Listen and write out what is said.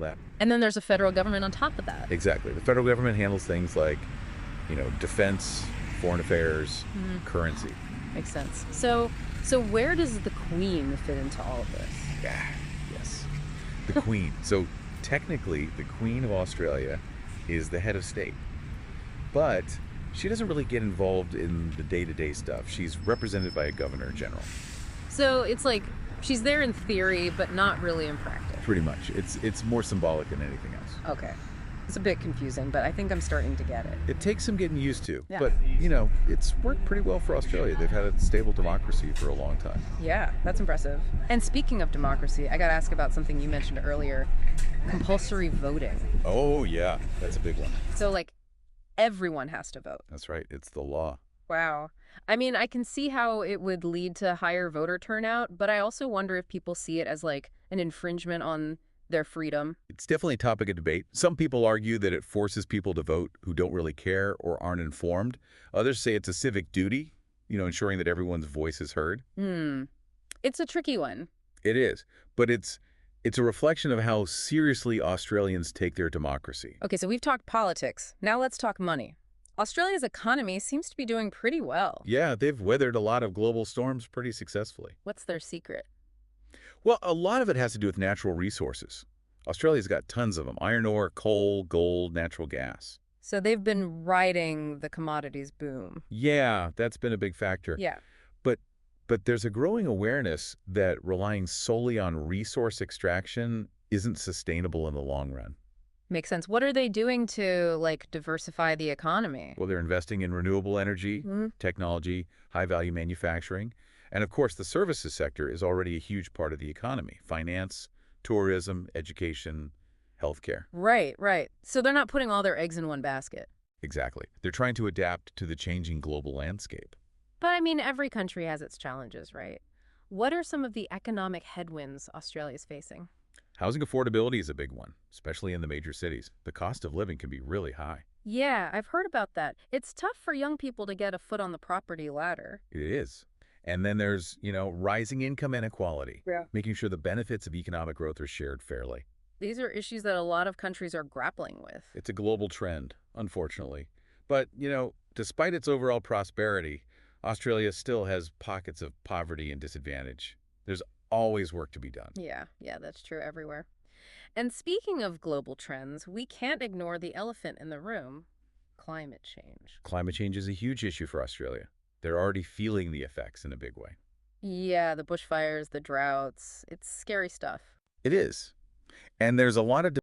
that. And then there's a federal government on top of that. Exactly. The federal government handles things like, defense, foreign affairs, currency. Makes sense. So where does the Queen fit into all of this? Yeah, yes. The Queen. So technically, the Queen of Australia is the head of state, but she doesn't really get involved in the day-to-day stuff. She's represented by a governor general. So it's like she's there in theory, but not really in practice. Pretty much. It's more symbolic than anything else. Okay. It's a bit confusing, but I think I'm starting to get it. It takes some getting used to, Yeah. but, it's worked pretty well for Australia. They've had a stable democracy for a long time. Yeah, that's impressive. And speaking of democracy, I got to ask about something you mentioned earlier, compulsory voting. Oh, yeah, that's a big one. So, like, everyone has to vote. That's right. It's the law. Wow. I mean, I can see how it would lead to higher voter turnout, but I also wonder if people see it as, like, an infringement on their freedom. It's definitely a topic of debate. Some people argue that it forces people to vote who don't really care or aren't informed. Others say it's a civic duty, ensuring that everyone's voice is heard. It's a tricky one. It is, but it's a reflection of how seriously Australians take their democracy. Okay, so we've talked politics. Now let's talk money. Australia's economy seems to be doing pretty well. Yeah, they've weathered a lot of global storms pretty successfully. What's their secret? Well, a lot of it has to do with natural resources. Australia's got tons of them: iron ore, coal, gold, natural gas. So they've been riding the commodities boom. Yeah, that's been a big factor. Yeah. But there's a growing awareness that relying solely on resource extraction isn't sustainable in the long run. Makes sense. What are they doing to, like, diversify the economy? Well, they're investing in renewable energy, technology, high-value manufacturing, and of course the services sector is already a huge part of the economy: finance, tourism, education, healthcare. Right, right. So they're not putting all their eggs in one basket. Exactly. They're trying to adapt to the changing global landscape. But I mean, every country has its challenges, right? What are some of the economic headwinds Australia's facing? Housing affordability is a big one, especially in the major cities. The cost of living can be really high. Yeah, I've heard about that. It's tough for young people to get a foot on the property ladder. It is. And then there's, rising income inequality, Yeah. making sure the benefits of economic growth are shared fairly. These are issues that a lot of countries are grappling with. It's a global trend, unfortunately. But, despite its overall prosperity, Australia still has pockets of poverty and disadvantage. There's always work to be done. Yeah, that's true everywhere. And speaking of global trends, we can't ignore the elephant in the room, climate change. Climate change is a huge issue for Australia. They're already feeling the effects in a big way. Yeah, the bushfires, the droughts, it's scary stuff. It is. And there's a lot of